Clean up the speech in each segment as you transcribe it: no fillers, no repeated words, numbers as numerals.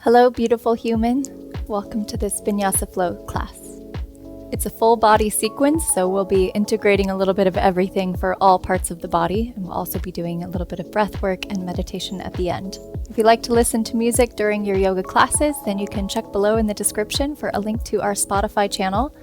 Hello, beautiful human. Welcome to this Vinyasa flow class. It's a full body sequence, so we'll be integrating a little bit of everything for all parts of the body, and we'll also be doing a little bit of breath work and meditation at the end. If you like to listen to music during your yoga classes, then you can check below in the description for a link to our Spotify channel,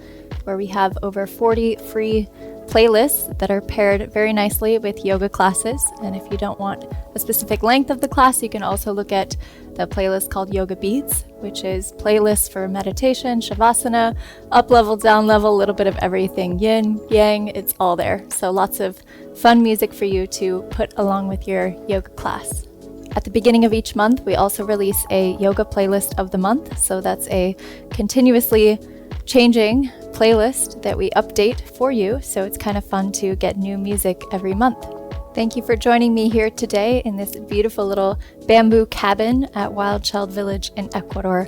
where we have over 40 free playlists that are paired very nicely with yoga classes. And if you don't want a specific length of the class, you can also look at the playlist called Yoga Beats, which is playlists for meditation, shavasana, up level, down level, a little bit of everything, yin, yang, it's all there. So lots of fun music for you to put along with your yoga class. At the beginning of each month, we also release a yoga playlist of the month. So that's a continuously changing playlist that we update for you. So it's kind of fun to get new music every month. Thank you for joining me here today in this beautiful little bamboo cabin at Wild Child Village in Ecuador.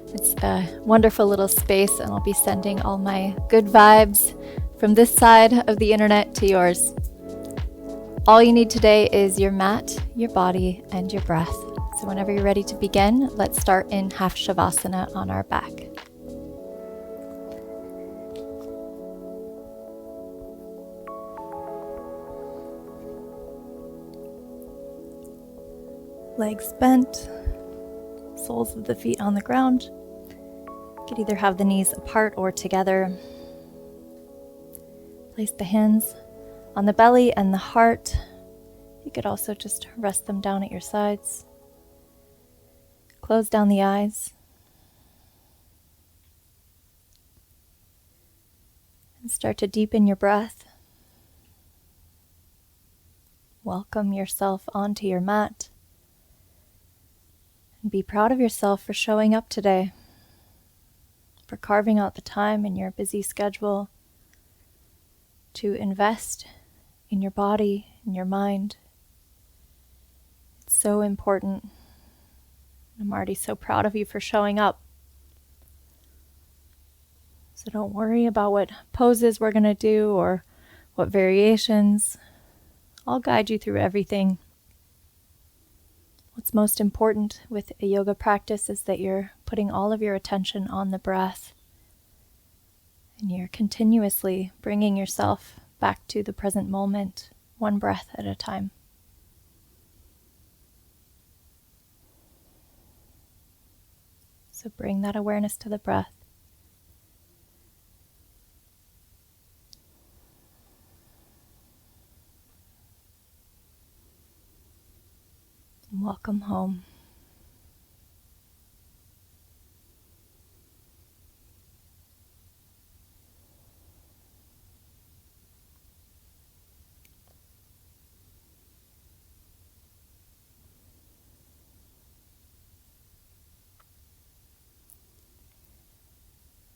It's a wonderful little space, and I'll be sending all my good vibes from this side of the internet to yours. All you need today is your mat, your body, and your breath. So whenever you're ready to begin, let's start in half shavasana on our back. Legs bent, soles of the feet on the ground. You could either have the knees apart or together. Place the hands on the belly and the heart. You could also just rest them down at your sides. Close down the eyes. And start to deepen your breath. Welcome yourself onto your mat. And be proud of yourself for showing up today, for carving out the time in your busy schedule to invest in your body, in your mind. It's so important. I'm already so proud of you for showing up. So don't worry about what poses we're going to do or what variations. I'll guide you through everything. What's most important with a yoga practice is that you're putting all of your attention on the breath, and you're continuously bringing yourself back to the present moment, one breath at a time. So bring that awareness to the breath. Welcome home.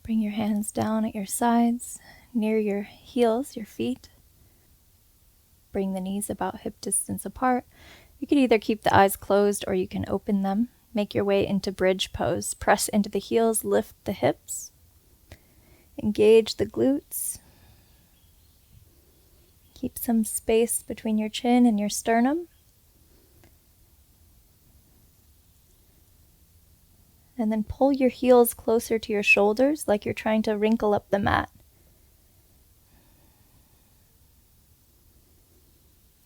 Bring your hands down at your sides, near your heels, your feet. Bring the knees about hip distance apart. You could either keep the eyes closed or you can open them. Make your way into bridge pose. Press into the heels, lift the hips. Engage the glutes. Keep some space between your chin and your sternum. And then pull your heels closer to your shoulders like you're trying to wrinkle up the mat.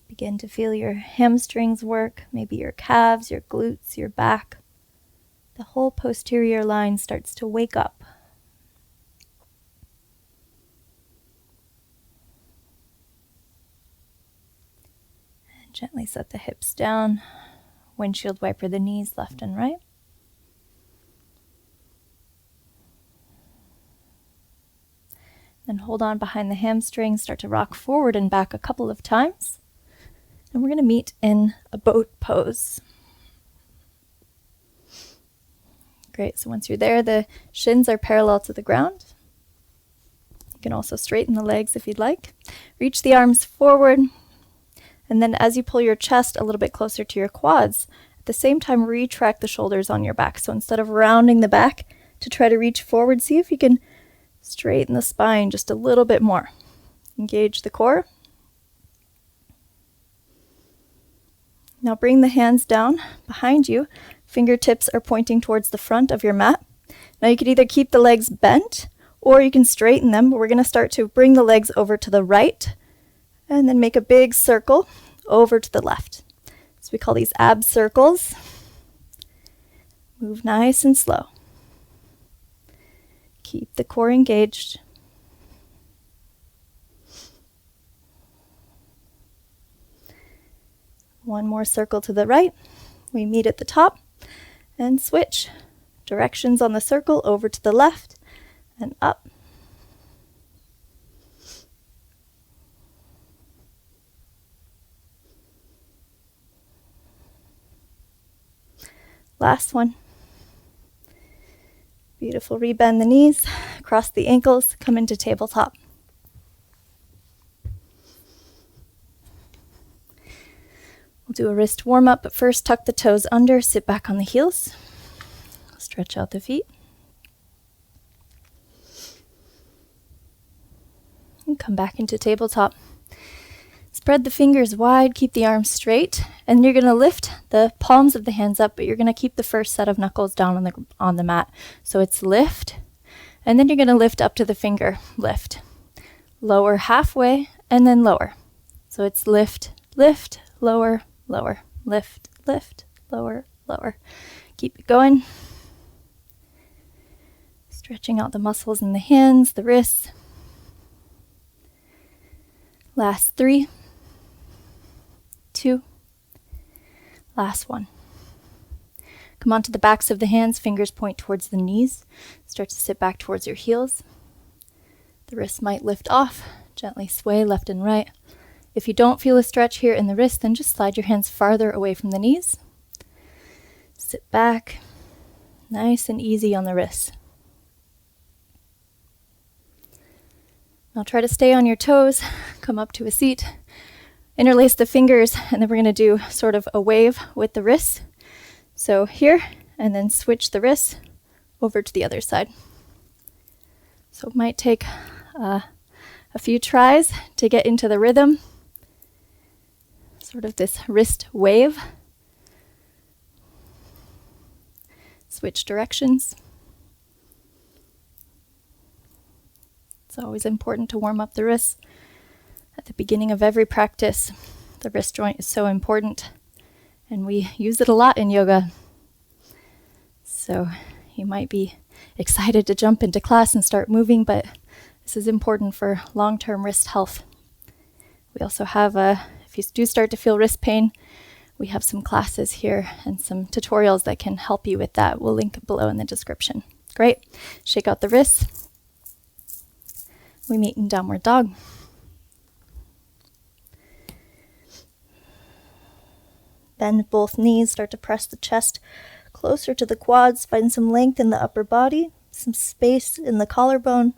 Begin to feel your hamstrings work, maybe your calves, your glutes, your back. The whole posterior line starts to wake up. And gently set the hips down. Windshield wiper the knees left and right. Then hold on behind the hamstrings, start to rock forward and back a couple of times. And we're going to meet in a boat pose. Great, so once you're there, the shins are parallel to the ground. You can also straighten the legs if you'd like. Reach the arms forward. And then as you pull your chest a little bit closer to your quads, at the same time retract the shoulders on your back. So instead of rounding the back to try to reach forward, see if you can straighten the spine just a little bit more. Engage the core. Now bring the hands down behind you. Fingertips are pointing towards the front of your mat. Now you could either keep the legs bent or you can straighten them, but we're going to start to bring the legs over to the right and then make a big circle over to the left. So we call these ab circles. Move nice and slow. Keep the core engaged. One more circle to the right. We meet at the top and switch directions on the circle over to the left and up. Last one. Beautiful. Rebend the knees, cross the ankles, come into tabletop. We'll do a wrist warm up, but first tuck the toes under, sit back on the heels, stretch out the feet. And come back into tabletop. Spread the fingers wide, keep the arms straight, and you're going to lift the palms of the hands up, but you're going to keep the first set of knuckles down on the mat. So it's lift, and then you're going to lift up to the finger, lift. Lower halfway, and then lower. So it's lift, lift, lower, lower, lift, lift, lower, lower. Keep it going. Stretching out the muscles in the hands, the wrists. Last 3, 2, last 1. Come onto the backs of the hands, fingers point towards the knees. Start to sit back towards your heels. The wrists might lift off, gently sway left and right. If you don't feel a stretch here in the wrist, then just slide your hands farther away from the knees. Sit back, nice and easy on the wrists. Now try to stay on your toes, come up to a seat, interlace the fingers, and then we're going to do sort of a wave with the wrists. So here, and then switch the wrists over to the other side. So it might take a few tries to get into the rhythm, sort of this wrist wave. Switch directions. It's always important to warm up the wrists at the beginning of every practice. The wrist joint is so important, and we use it a lot in yoga. So you might be excited to jump into class and start moving, but this is important for long-term wrist health. We also have, if you do start to feel wrist pain, we have some classes here and some tutorials that can help you with that. We'll link it below in the description. Great. Shake out the wrists. We meet in downward dog. Bend both knees, start to press the chest closer to the quads, find some length in the upper body, some space in the collarbone.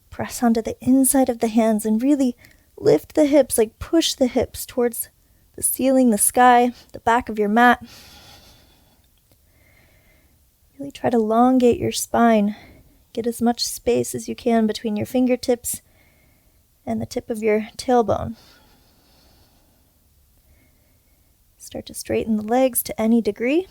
Press onto the inside of the hands and really lift the hips, like push the hips towards the ceiling, the sky, the back of your mat. Really try to elongate your spine. Get as much space as you can between your fingertips and the tip of your tailbone. Start to straighten the legs to any degree.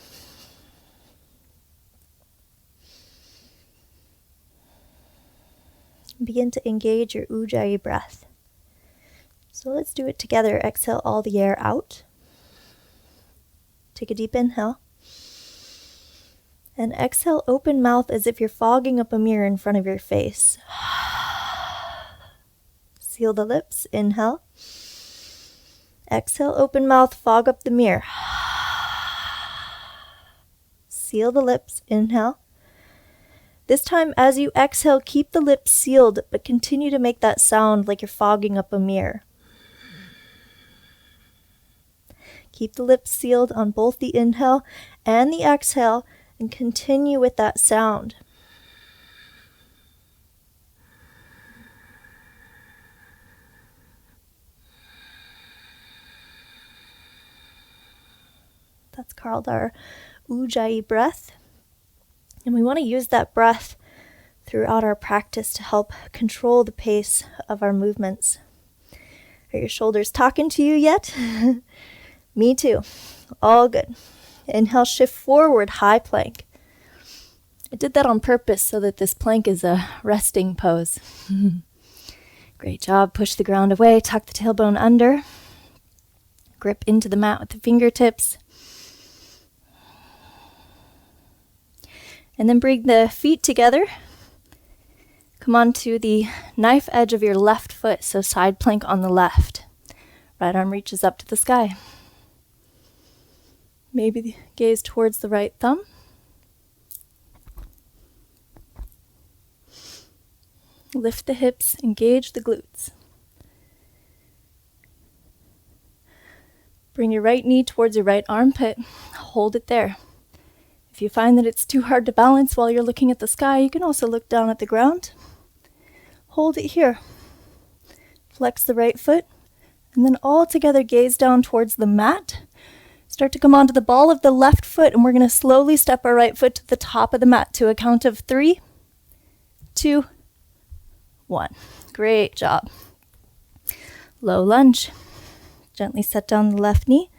Begin to engage your Ujjayi breath. So let's do it together. Exhale all the air out. Take a deep inhale. And exhale, open mouth as if you're fogging up a mirror in front of your face. Seal the lips, inhale. Exhale, open mouth, fog up the mirror. Seal the lips, inhale. This time, as you exhale, keep the lips sealed, but continue to make that sound like you're fogging up a mirror. Keep the lips sealed on both the inhale and the exhale, and continue with that sound. That's called our Ujjayi breath. And we want to use that breath throughout our practice to help control the pace of our movements. Are your shoulders talking to you yet? Me too. All good. Inhale, shift forward, high plank. I did that on purpose so that this plank is a resting pose. Great job. Push the ground away, tuck the tailbone under. Grip into the mat with the fingertips. And then bring the feet together. Come onto the knife edge of your left foot, so side plank on the left. Right arm reaches up to the sky. Maybe gaze towards the right thumb. Lift the hips, engage the glutes. Bring your right knee towards your right armpit. Hold it there. If you find that it's too hard to balance while you're looking at the sky, you can also look down at the ground. Hold it here. Flex the right foot, and then all together gaze down towards the mat. Start to come onto the ball of the left foot, and we're going to slowly step our right foot to the top of the mat to a count of 3, 2, 1. Great job. Low lunge. Gently set down the left knee.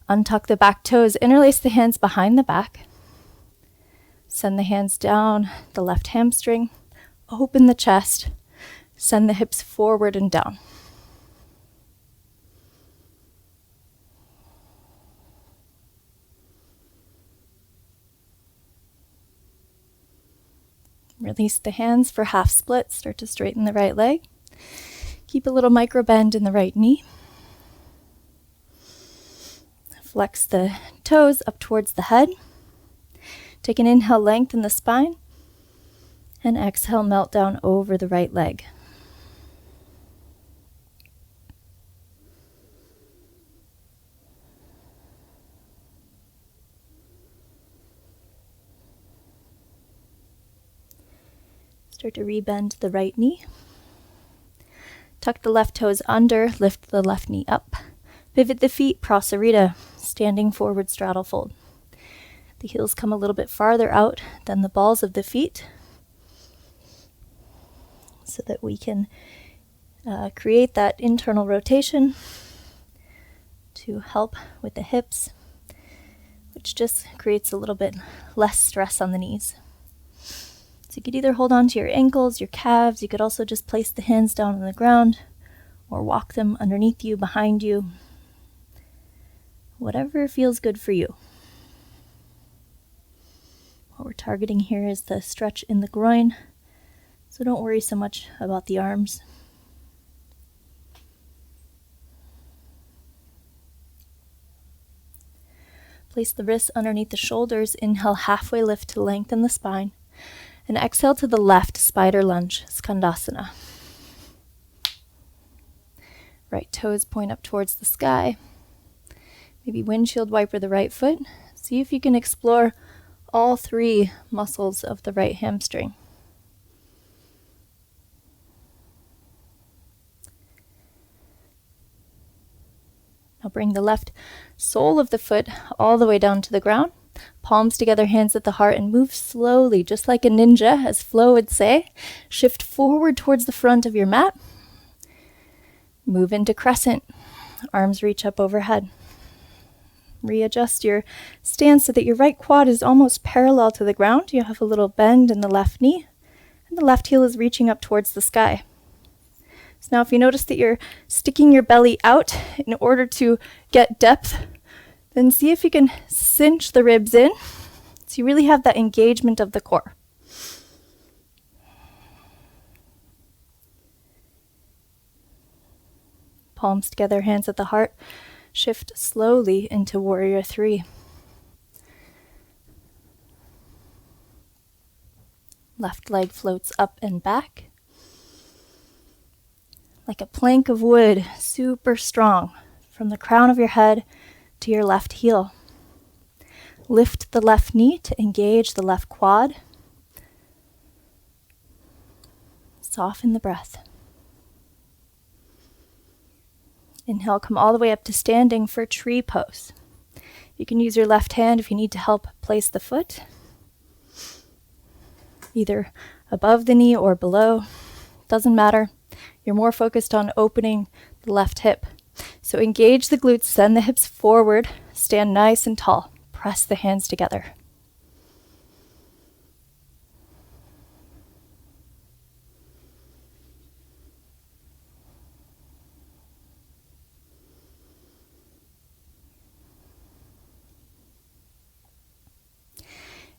Untuck the back toes. Interlace the hands behind the back. Send the hands down the left hamstring. Open the chest. Send the hips forward and down. Release the hands for half split. Start to straighten the right leg. Keep a little micro bend in the right knee. Flex the toes up towards the head. Take an inhale, lengthen the spine. And exhale, melt down over the right leg. Start to rebend the right knee. Tuck the left toes under, lift the left knee up. Pivot the feet, prasarita, standing forward straddle fold. The heels come a little bit farther out than the balls of the feet so that we can create that internal rotation to help with the hips, which just creates a little bit less stress on the knees. So you could either hold on to your ankles, your calves. You could also just place the hands down on the ground or walk them underneath you, behind you. Whatever feels good for you. What we're targeting here is the stretch in the groin, so don't worry so much about the arms. Place the wrists underneath the shoulders. Inhale, halfway lift to lengthen the spine. And exhale to the left, spider lunge, skandasana. Right toes point up towards the sky. Maybe windshield wiper the right foot. See if you can explore all 3 muscles of the right hamstring. Now bring the left sole of the foot all the way down to the ground. Palms together, hands at the heart, and move slowly, just like a ninja, as Flo would say. Shift forward towards the front of your mat. Move into crescent. Arms reach up overhead. Readjust your stance so that your right quad is almost parallel to the ground. You have a little bend in the left knee, and the left heel is reaching up towards the sky. So now if you notice that you're sticking your belly out in order to get depth, then see if you can cinch the ribs in so you really have that engagement of the core. Palms together, hands at the heart. Shift slowly into warrior 3. Left leg floats up and back. Like a plank of wood, super strong, from the crown of your head to your left heel. Lift the left knee to engage the left quad. Soften the breath. Inhale, come all the way up to standing for tree pose. You can use your left hand if you need to help place the foot, either above the knee or below. Doesn't matter. You're more focused on opening the left hip. So engage the glutes, send the hips forward, stand nice and tall. press the hands together.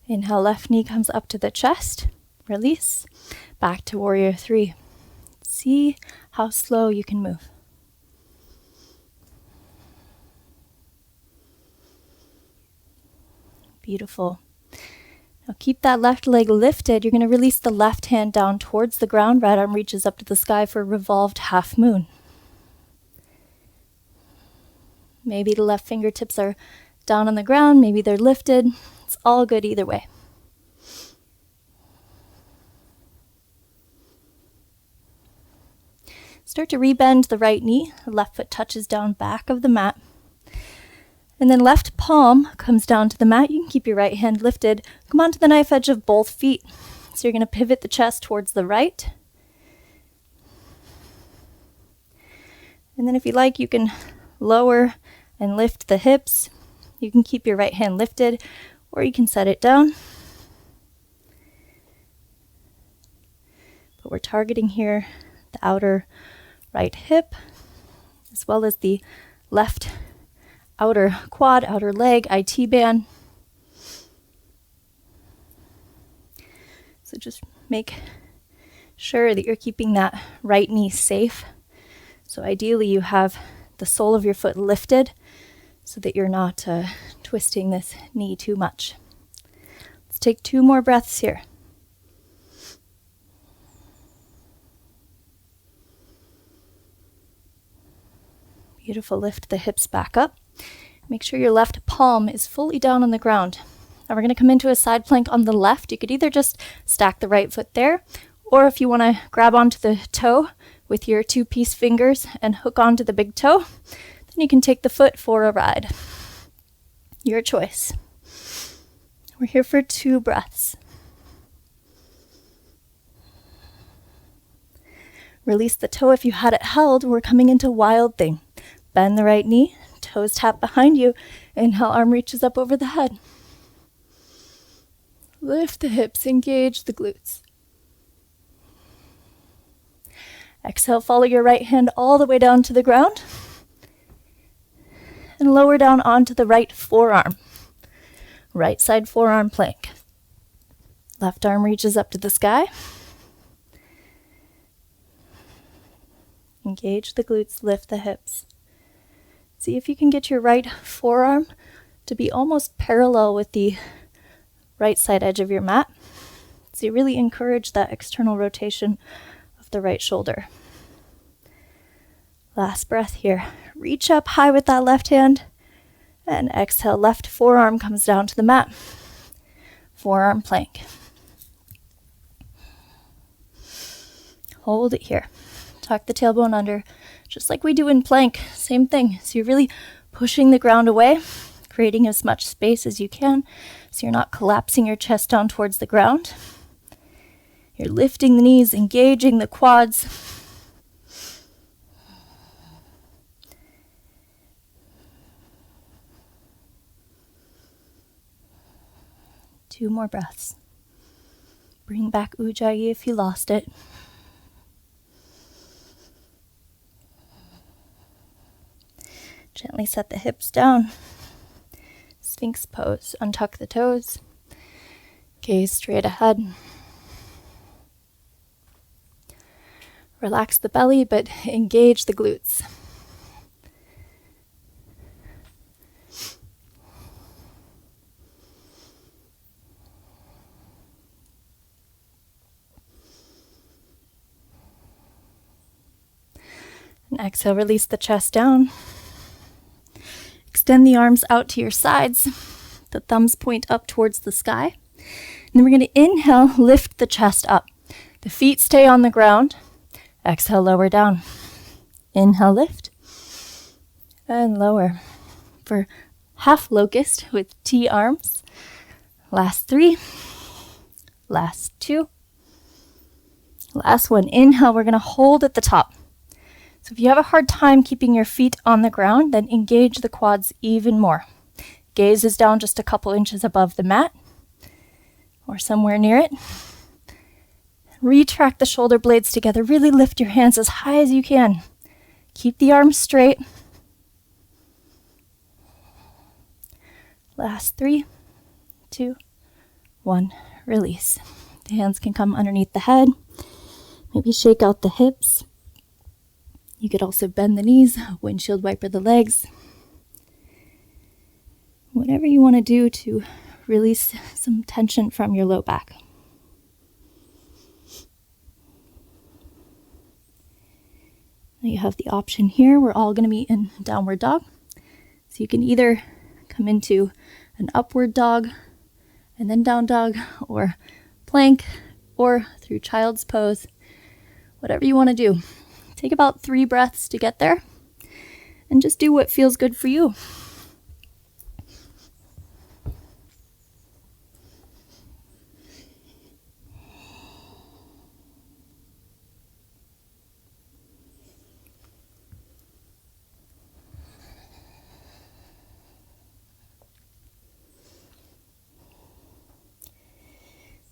Inhale, left knee comes up to the chest. Release. Back to warrior 3. See how slow you can move. Beautiful. Now keep that left leg lifted. You're going to release the left hand down towards the ground. Right arm reaches up to the sky for a revolved half moon. Maybe the left fingertips are down on the ground. Maybe they're lifted. It's all good either way. Start to rebend the right knee. The left foot touches down back of the mat. And then left palm comes down to the mat. You can keep your right hand lifted. Come onto the knife edge of both feet. So you're going to pivot the chest towards the right. And then if you like, you can lower and lift the hips. You can keep your right hand lifted, or you can set it down. But we're targeting here the outer right hip, as well as the left outer quad, outer leg, IT band. So just make sure that you're keeping that right knee safe. So ideally you have the sole of your foot lifted so that you're not twisting this knee too much. Let's take 2 more breaths here. Beautiful. Lift the hips back up. Make sure your left palm is fully down on the ground. Now we're going to come into a side plank on the left. You could either just stack the right foot there, or if you want to grab onto the toe with your 2-piece fingers and hook onto the big toe, then you can take the foot for a ride. Your choice. We're here for 2 breaths. Release the toe if you had it held. We're coming into wild thing. Bend the right knee, toes tap behind you. Inhale, arm reaches up over the head. Lift the hips, engage the glutes. Exhale, follow your right hand all the way down to the ground. And lower down onto the right forearm. Right side forearm plank. Left arm reaches up to the sky. Engage the glutes, lift the hips. See if you can get your right forearm to be almost parallel with the right side edge of your mat. So you really encourage that external rotation of the right shoulder. Last breath here. Reach up high with that left hand. And exhale, left forearm comes down to the mat. Forearm plank. Hold it here. Tuck the tailbone under, just like we do in plank. Same thing. So you're really pushing the ground away, creating as much space as you can so you're not collapsing your chest down towards the ground. You're lifting the knees, engaging the quads. Two more breaths. Bring back Ujjayi if you lost it. Gently set the hips down. Sphinx pose. Untuck the toes. Gaze straight ahead. Relax the belly, but engage the glutes. And exhale, release the chest down. Extend the arms out to your sides. The thumbs point up towards the sky. And then we're going to inhale, lift the chest up. The feet stay on the ground. Exhale, lower down. Inhale, lift. And lower. For half locust with T arms. Last 3. Last 2. Last 1. Inhale, we're going to hold at the top. So if you have a hard time keeping your feet on the ground, then engage the quads even more. Gaze is down just a couple inches above the mat or somewhere near it. Retract the shoulder blades together. Really lift your hands as high as you can. Keep the arms straight. Last 3, 2, 1. Release. The hands can come underneath the head. Maybe shake out the hips. You could also bend the knees, windshield wiper the legs. Whatever you want to do to release some tension from your low back. Now you have the option here. We're all going to be in downward dog. So you can either come into an upward dog and then down dog, or plank, or through child's pose. Whatever you want to do. Take about 3 breaths to get there, and just do what feels good for you.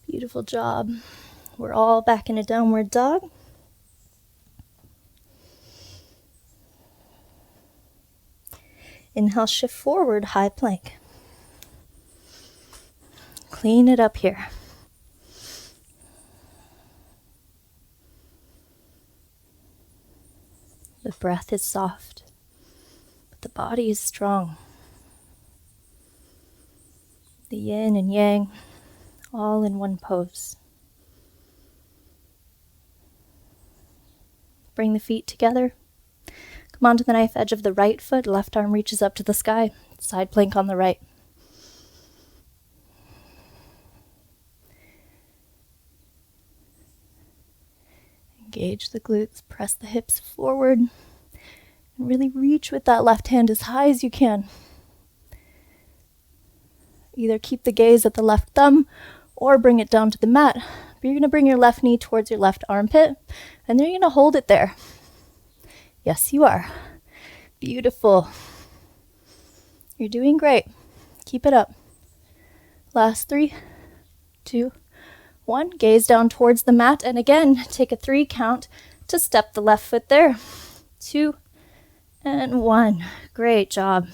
Beautiful job. We're all back in a downward dog. Inhale, shift forward, high plank. Clean it up here. The breath is soft, but the body is strong. The yin and yang, all in one pose. Bring the feet together. Come onto the knife edge of the right foot. Left arm reaches up to the sky. Side plank on the right. Engage the glutes. Press the hips forward. And really reach with that left hand as high as you can. Either keep the gaze at the left thumb or bring it down to the mat. But you're going to bring your left knee towards your left armpit, and then you're going to hold it there. Yes, you are. Beautiful. You're doing great. Keep it up. Last 3, 2, 1. Gaze down towards the mat, and again, take a 3 count to step the left foot there. 2 and 1. Great job.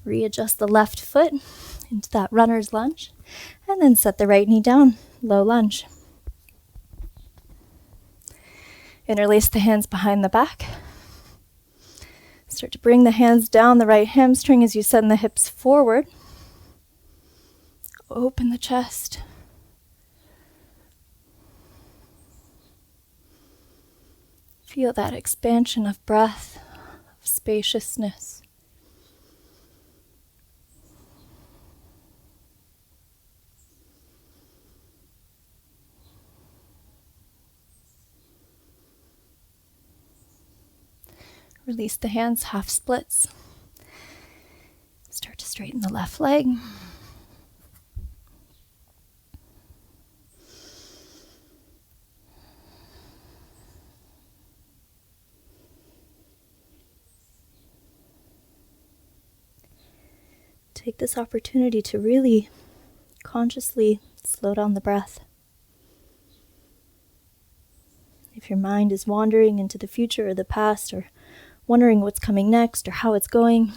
Readjust the left foot into that runner's lunge, and then set the right knee down, low lunge. Interlace the hands behind the back. Start to bring the hands down the right hamstring as you send the hips forward. Open the chest. Feel that expansion of breath, of spaciousness. Release the hands, half splits. Start to straighten the left leg. Take this opportunity to really consciously slow down the breath. If your mind is wandering into the future or the past, or wondering what's coming next or how it's going,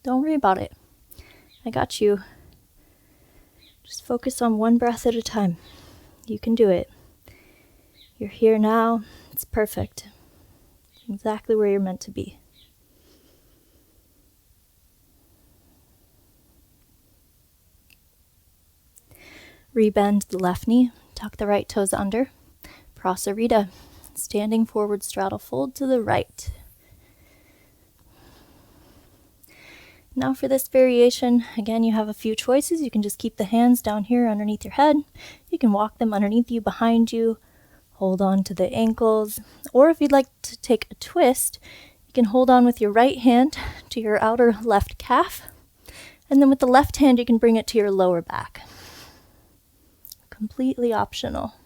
don't worry about it. I got you. Just focus on one breath at a time. You can do it. You're here now. It's perfect. Exactly where you're meant to be. Rebend the left knee. Tuck the right toes under. Prasarita. Standing forward straddle fold to the right. Now for this variation, again, you have a few choices. You can just keep the hands down here underneath your head. You can walk them underneath you, behind you. Hold on to the ankles. Or if you'd like to take a twist, you can hold on with your right hand to your outer left calf. And then with the left hand, you can bring it to your lower back. Completely optional.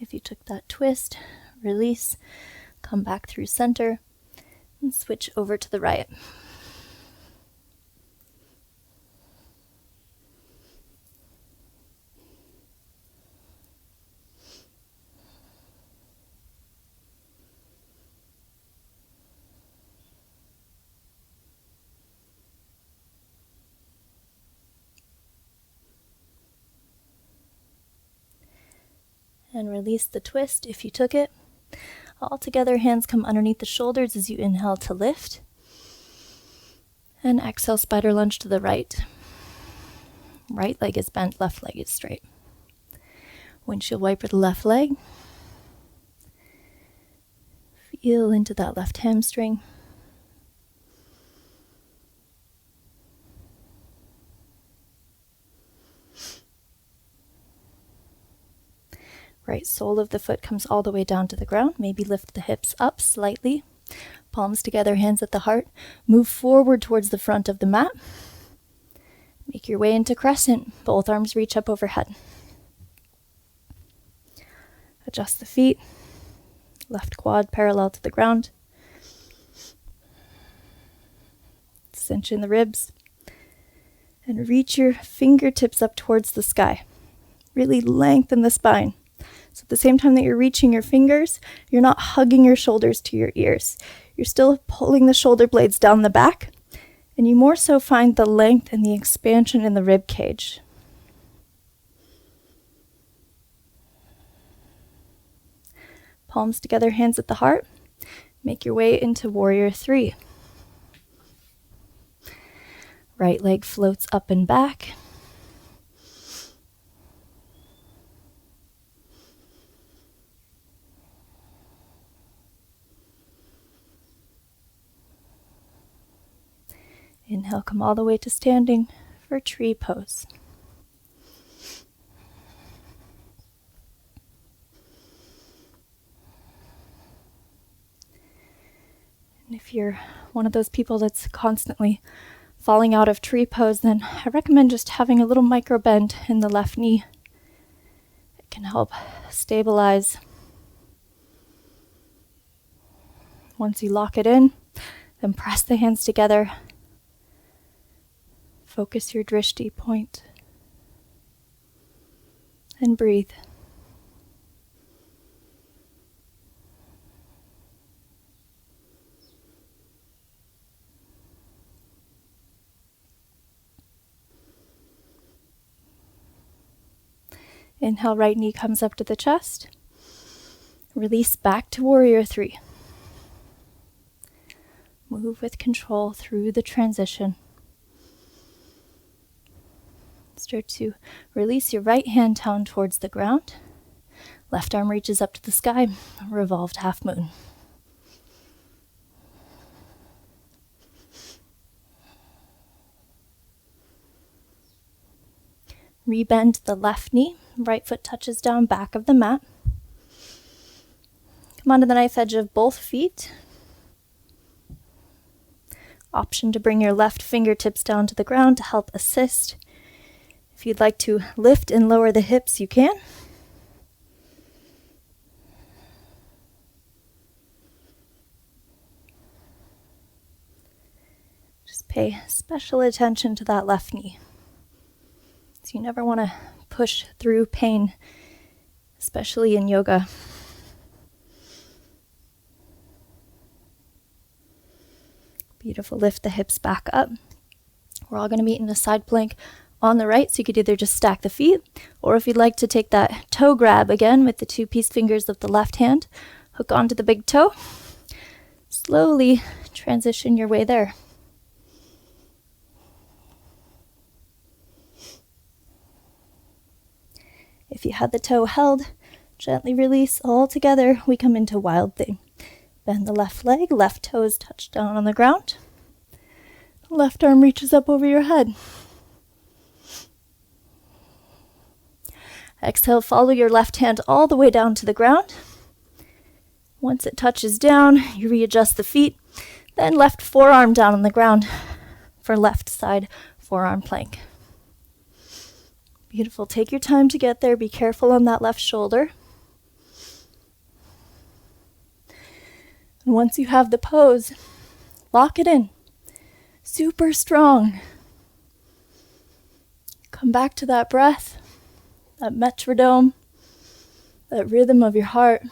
If you took that twist, release, come back through center, and switch over to the right. And release the twist if you took it. All together, hands come underneath the shoulders as you inhale to lift. And exhale, spider lunge to the right. Right leg is bent, left leg is straight. Windshield wiper the left leg. Feel into that left hamstring. Right sole of the foot comes all the way down to the ground. Maybe lift the hips up slightly. Palms together, hands at the heart. Move forward towards the front of the mat. Make your way into crescent. Both arms reach up overhead. Adjust the feet. Left quad parallel to the ground. Cinch in the ribs. And reach your fingertips up towards the sky. Really lengthen the spine. So at the same time that you're reaching your fingers, you're not hugging your shoulders to your ears. You're still pulling the shoulder blades down the back, and you more so find the length and the expansion in the rib cage. Palms together, hands at the heart. Make your way into warrior 3. Right leg floats up and back. Inhale, come all the way to standing for tree pose. And if you're one of those people that's constantly falling out of tree pose, then I recommend just having a little micro bend in the left knee. It can help stabilize. Once you lock it in, then press the hands together. Focus your drishti point and breathe. Inhale, right knee comes up to the chest. Release back to warrior 3. Move with control through the transition. Start to release your right hand down towards the ground. Left arm reaches up to the sky, revolved half moon. Rebend the left knee, right foot touches down back of the mat. Come onto the knife edge of both feet. Option to bring your left fingertips down to the ground to help assist. If you'd like to lift and lower the hips, you can. Just pay special attention to that left knee. So you never want to push through pain, especially in yoga. Beautiful. Lift the hips back up. We're all going to meet in a side plank on the right, so you could either just stack the feet, or if you'd like to take that toe grab again with the 2 peace fingers of the left hand, hook onto the big toe, slowly transition your way there. If you had the toe held, gently release all together. We come into wild thing. Bend the left leg, left toes touch down on the ground. Left arm reaches up over your head. Exhale, follow your left hand all the way down to the ground. Once it touches down, you readjust the feet, then left forearm down on the ground for left side forearm plank. Beautiful. Take your time to get there. Be careful on that left shoulder. And once you have the pose, lock it in. Super strong. Come back to that breath, that metronome, that rhythm of your heart.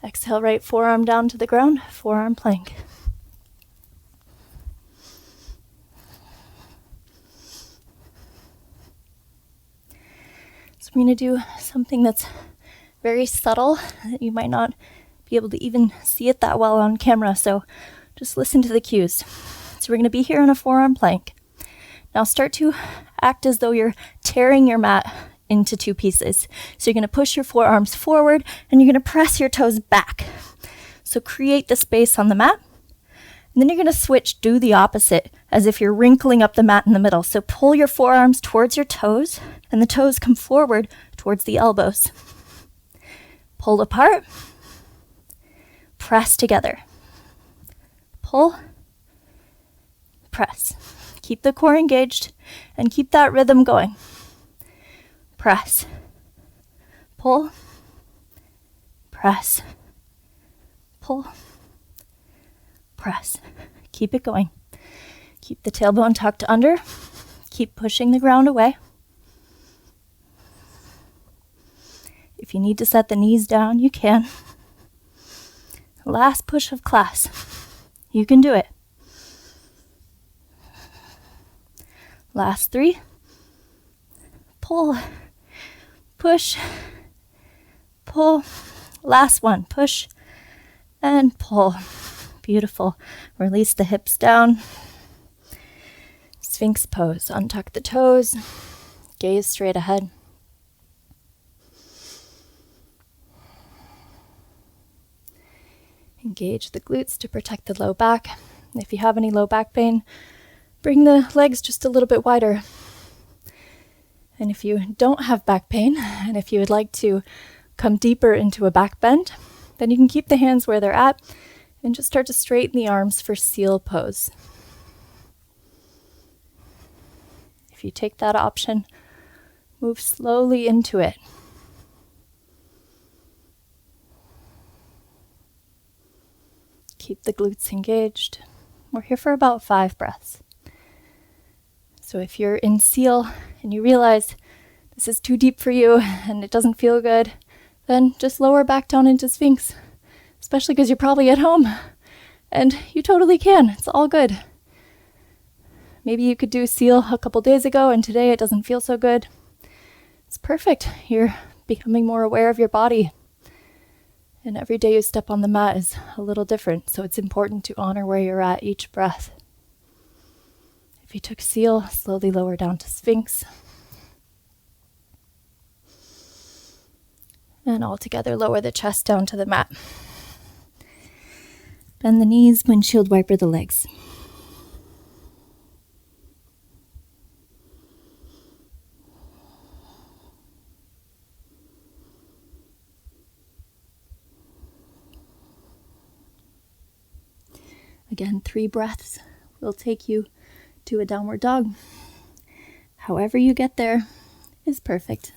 Exhale, right forearm down to the ground, forearm plank. So I'm going to do something that's very subtle, that you might not be able to even see it that well on camera, so just listen to the cues. So we're going to be here in a forearm plank. Now start to act as though you're tearing your mat into two pieces. So you're going to push your forearms forward and you're going to press your toes back. So create the space on the mat. And then you're going to switch, do the opposite, as if you're wrinkling up the mat in the middle. So pull your forearms towards your toes and the toes come forward towards the elbows. Pull apart, press together. Pull, press. Keep the core engaged and keep that rhythm going. Press, pull, press, pull, press. Keep it going. Keep the tailbone tucked under. Keep pushing the ground away. If you need to set the knees down, you can. Last push of class. You can do it. Last 3. Pull, push, pull. Last one, push and pull. Beautiful. Release the hips down. Sphinx pose. Untuck the toes. Gaze straight ahead. Engage the glutes to protect the low back. If you have any low back pain, bring the legs just a little bit wider. And if you don't have back pain, and if you would like to come deeper into a back bend, then you can keep the hands where they're at and just start to straighten the arms for seal pose. If you take that option, move slowly into it. Keep the glutes engaged. We're here for about 5 breaths. So if you're in seal and you realize this is too deep for you and it doesn't feel good, then just lower back down into Sphinx, especially because you're probably at home and you totally can. It's all good. Maybe you could do seal a couple days ago and today it doesn't feel so good. It's perfect. You're becoming more aware of your body. And every day you step on the mat is a little different, so it's important to honor where you're at each breath. If you took seal, slowly lower down to Sphinx. And all together, lower the chest down to the mat. Bend the knees, windshield wiper the legs. Again, 3 breaths will take you to a downward dog. However you get there is perfect.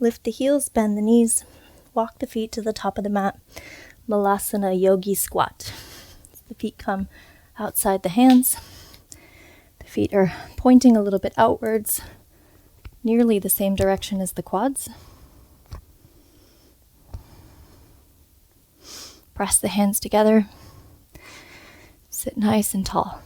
Lift the heels, bend the knees, walk the feet to the top of the mat. Malasana yogi squat. The feet come outside the hands. The feet are pointing a little bit outwards, nearly the same direction as the quads. Press the hands together. Sit nice and tall.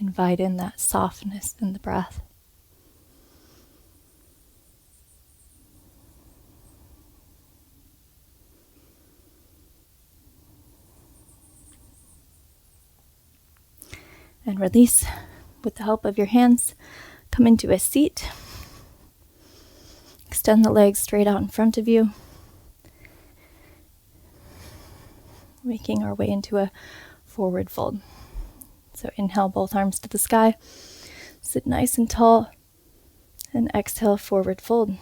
Invite in that softness in the breath. And release with the help of your hands. Come into a seat. extend the legs straight out in front of you. Making our way into a forward fold. So inhale, both arms to the sky. Sit nice and tall. And exhale, forward fold.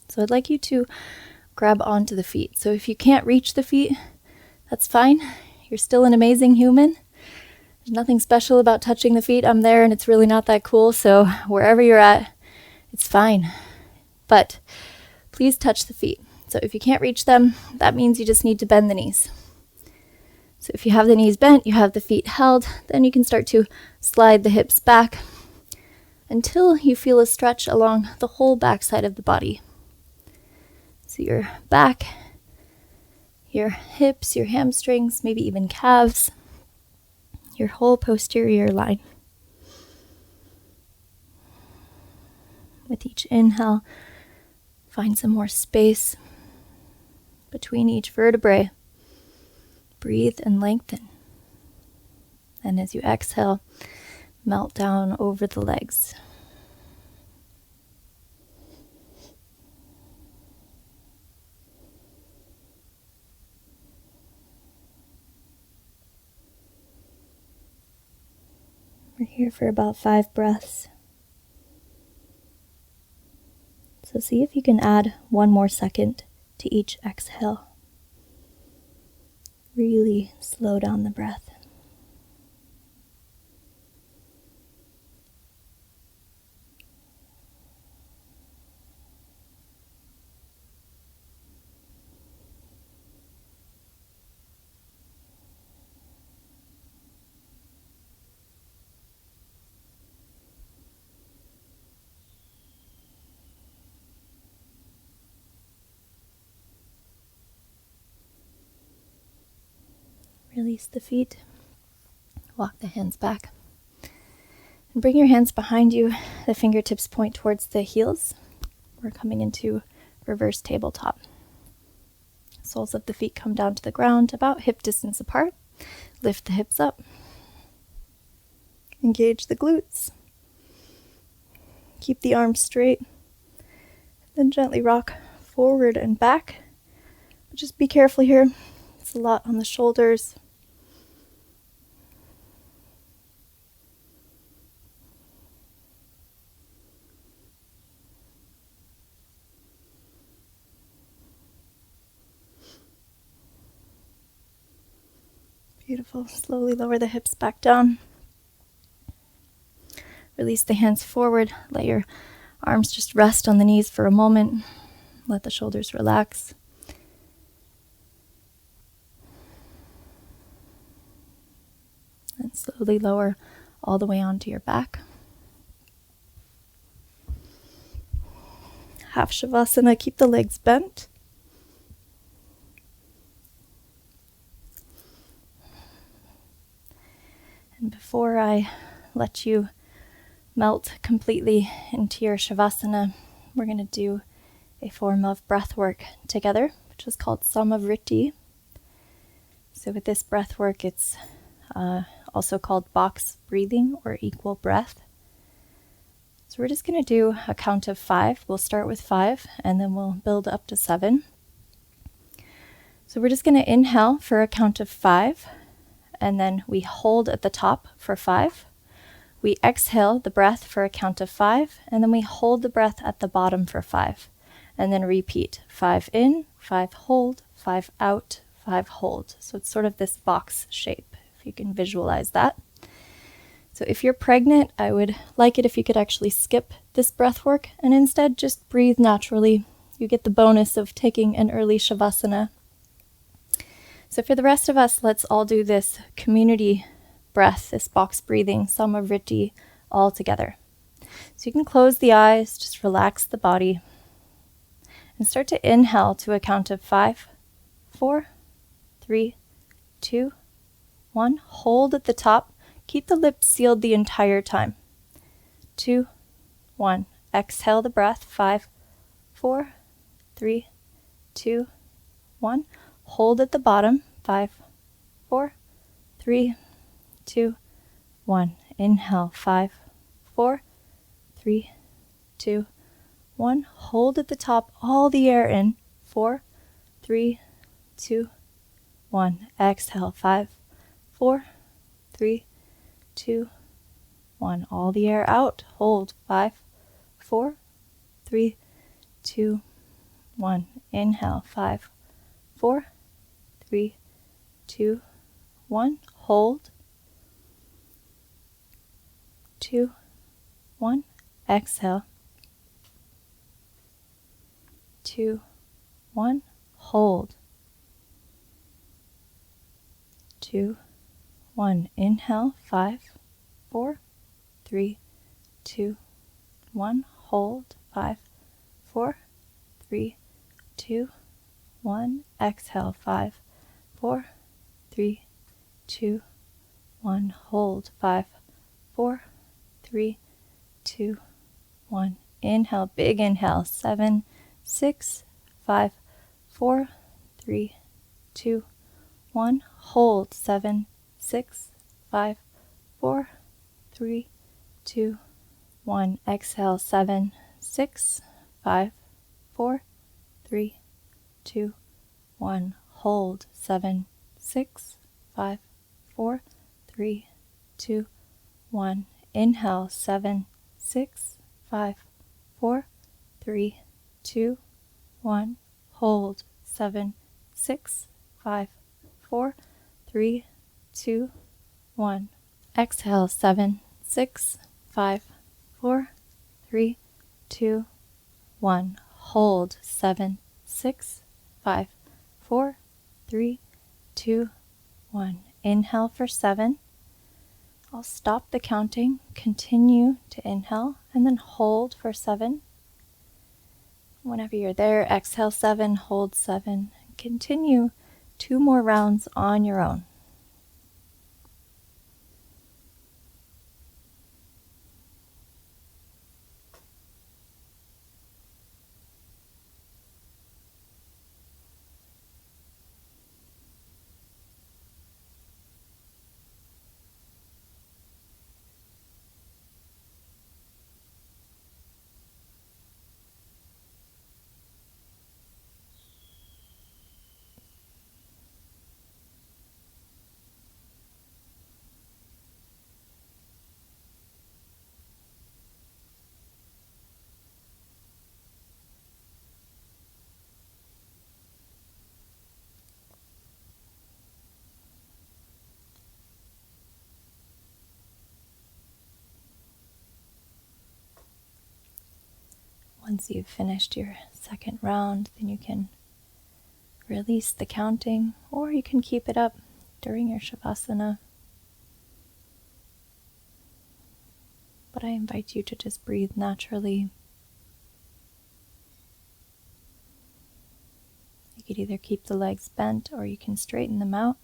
So I'd like you to grab onto the feet. So if you can't reach the feet, that's fine. You're still an amazing human. There's nothing special about touching the feet. I'm there and it's really not that cool. So wherever you're at, it's fine. But please touch the feet. So if you can't reach them, that means you just need to bend the knees. So if you have the knees bent, you have the feet held, then you can start to slide the hips back until you feel a stretch along the whole backside of the body. So your back, your hips, your hamstrings, maybe even calves, your whole posterior line. With each inhale, find some more space between each vertebrae. Breathe and lengthen. And as you exhale, melt down over the legs. We're here for about 5 breaths. So see if you can add 1 more second to each exhale. Really slow down the breath. Release the feet. Walk the hands back. And bring your hands behind you. The fingertips point towards the heels. We're coming into reverse tabletop. Soles of the feet come down to the ground, about hip distance apart. Lift the hips up. Engage the glutes. Keep the arms straight. Then gently rock forward and back. But just be careful here. It's a lot on the shoulders. Beautiful. Slowly lower the hips back down. Release the hands forward. Let your arms just rest on the knees for a moment. Let the shoulders relax. And slowly lower all the way onto your back. Half shavasana. Keep the legs bent. And before I let you melt completely into your shavasana, we're going to do a form of breath work together, which is called E-RYT. So with this breath work, it's also called box breathing or equal breath. So we're just going to do a count of 5. We'll start with 5 and then we'll build up to 7. So we're just going to inhale for a count of 5. And then we hold at the top for 5. We exhale the breath for a count of 5, and then we hold the breath at the bottom for 5. And then repeat. 5 in, 5 hold, 5 out, 5 hold. So it's sort of this box shape, if you can visualize that. So if you're pregnant, I would like it if you could actually skip this breath work and instead just breathe naturally. You get the bonus of taking an early shavasana. So for the rest of us, let's all do this community breath, this box breathing, E-RYT, all together. So you can close the eyes, just relax the body, and start to inhale to a count of 5, 4, 3, 2, 1. Hold at the top. Keep the lips sealed the entire time. 2, 1. Exhale the breath. 5, 4, 3, 2, 1. Hold at the bottom. 5, 4, 3, 2, 1. Inhale. 5, 4, 3, 2, 1. Hold at the top, all the air in. 4, 3, 2, 1. Exhale. 5, 4, 3, 2, 1. All the air out. Hold. 5, 4, 3, 2, 1. Inhale. 5, 4, 3, 2, 1. Hold. 2, 1. Exhale. 2, 1. Hold. 2, 1. Inhale. 5, 4, 3, 2, 1. Hold. 5, 4, 3, 2, 1. Exhale. 5, 4, 3, 2, 1. Hold. 5, 4, 3, 2, 1. Inhale. Big inhale. 7, 6, 5, 4, 3, 2, 1. Hold. 7, 6, 5, 4, 3, 2, 1. Exhale. 7, 6, 5, 4, 3, 2, 1. Hold. 7, 6, 5, 4, 3, 2, 1. Inhale. 7, 6, 5, 4, 3, 2, 1. Hold. 7, 6, 5, 4, 3, 2, 1. Exhale. 7, 6, 5, 4, 3, 2, 1. Hold. 7, 6, 5, 4, 3, 2, 1. Inhale for 7. I'll stop the counting, continue to inhale, and then hold for 7. Whenever you're there, exhale 7, hold 7. Continue 2 more rounds on your own. Once you've finished your second round, then you can release the counting, or you can keep it up during your shavasana. But I invite you to just breathe naturally. You could either keep the legs bent or you can straighten them out.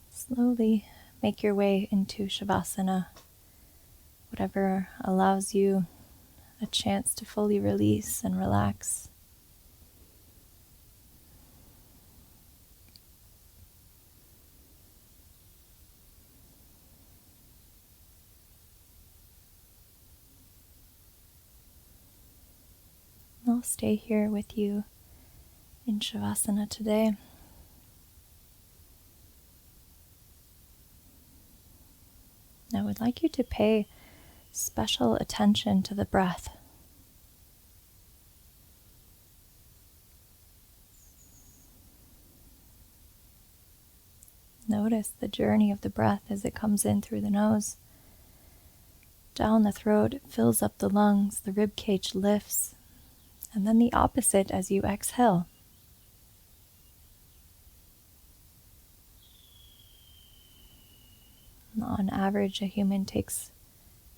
Slowly make your way into shavasana, whatever allows you a chance to fully release and relax. I'll stay here with you in shavasana today. I would like you to pay special attention to the breath. Notice the journey of the breath as it comes in through the nose, down the throat, it fills up the lungs, the rib cage lifts, and then the opposite as you exhale. On average, a human takes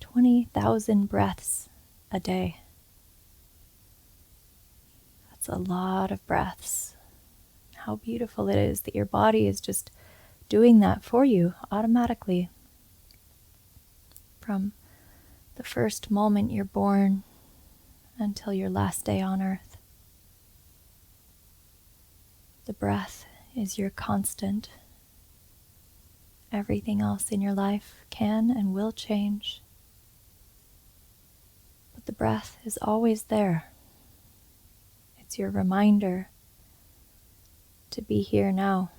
20,000 breaths a day. That's a lot of breaths. How beautiful it is that your body is just doing that for you automatically. From the first moment you're born until your last day on earth. The breath is your constant. Everything else in your life can and will change. the breath is always there. It's your reminder to be here now.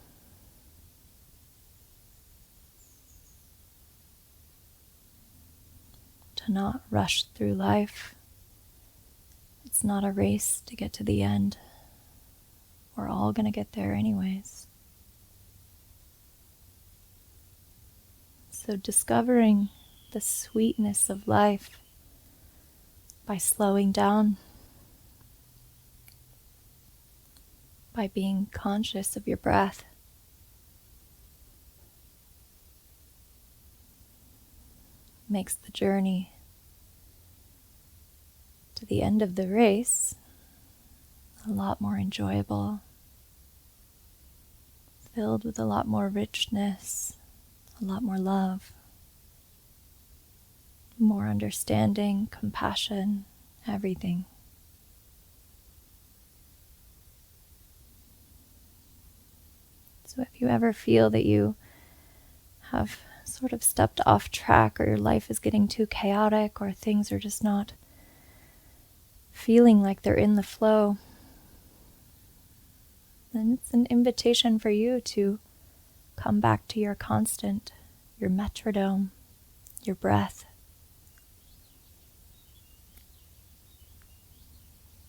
To not rush through life. It's not a race to get to the end. We're all going to get there anyways. So discovering the sweetness of life by slowing down, by being conscious of your breath, makes the journey to the end of the race a lot more enjoyable, filled with a lot more richness, a lot more love, more understanding, compassion, everything. So if you ever feel that you have sort of stepped off track, or your life is getting too chaotic, or things are just not feeling like they're in the flow, then it's an invitation for you to come back to your constant, your metronome, your breath,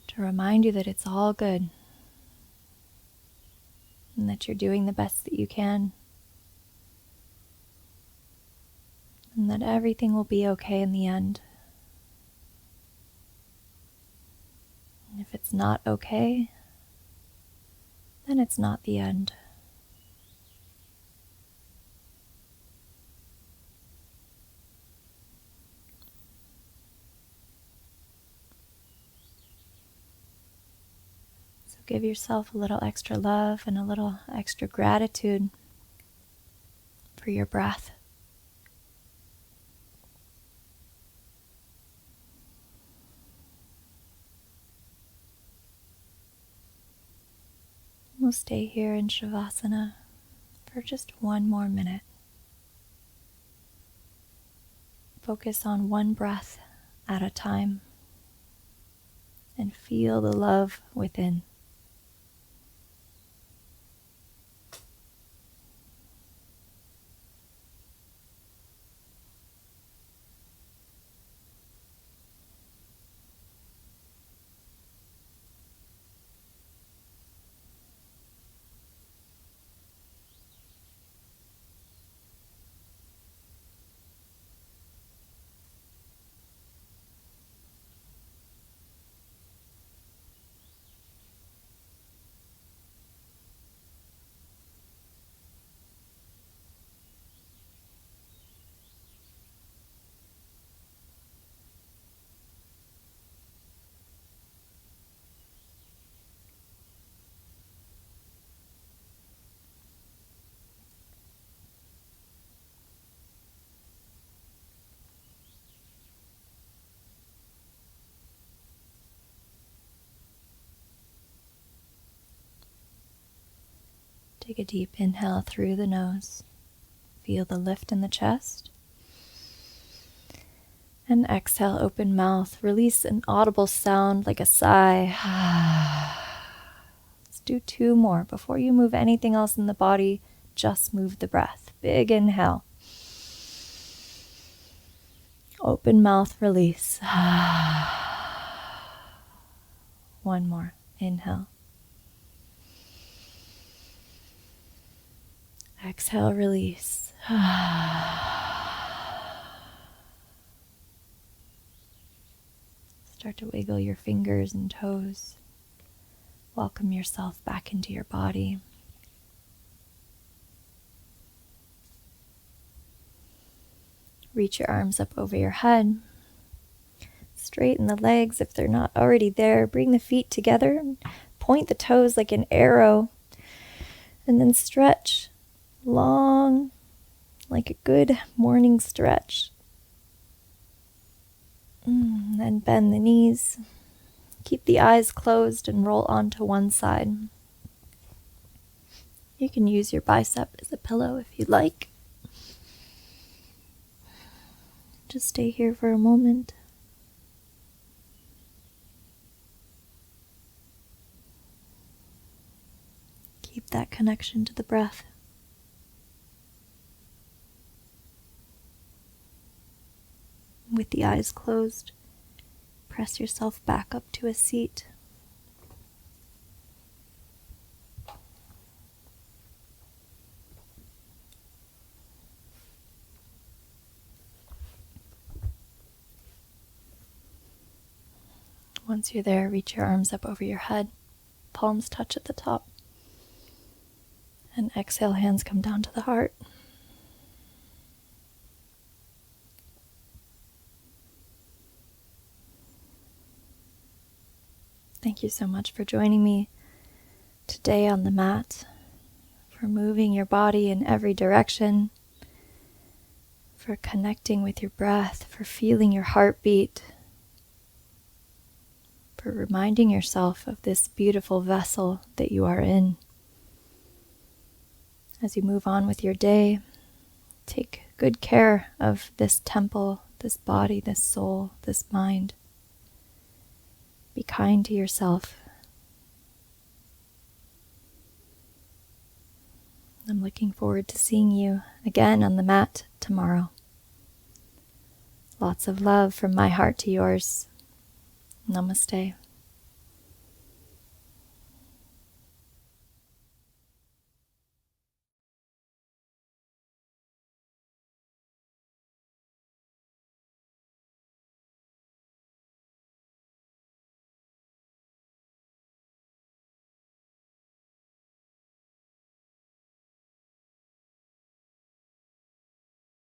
to remind you that it's all good and that you're doing the best that you can, and that everything will be okay in the end. And if it's not okay, then it's not the end. So give yourself a little extra love and a little extra gratitude for your breath. We'll stay here in shavasana for just one more minute. Focus on one breath at a time and feel the love within. Take a deep inhale through the nose. Feel the lift in the chest. And exhale, open mouth. Release an audible sound like a sigh. Let's do 2 more. Before you move anything else in the body, just move the breath. Big inhale. Open mouth, release. 1 more. Inhale. Exhale, release. Start to wiggle your fingers and toes. Welcome yourself back into your body. Reach your arms up over your head. Straighten the legs if they're not already there. Bring the feet together. Point the toes like an arrow. And then stretch long, like a good morning stretch. Then bend the knees. Keep the eyes closed and roll onto one side. You can use your bicep as a pillow if you'd like. Just stay here for a moment. Develop that connection to the breath. With the eyes closed, press yourself back up to a seat. Once you're there, reach your arms up over your head. Palms touch at the top. And exhale, hands come down to the heart. Thank you so much for joining me today on the mat, for moving your body in every direction, for connecting with your breath, for feeling your heartbeat, for reminding yourself of this beautiful vessel that you are in. As you move on with your day, take good care of this temple, this body, this soul, this mind. Be kind to yourself. I'm looking forward to seeing you again on the mat tomorrow. Lots of love from my heart to yours. Namaste.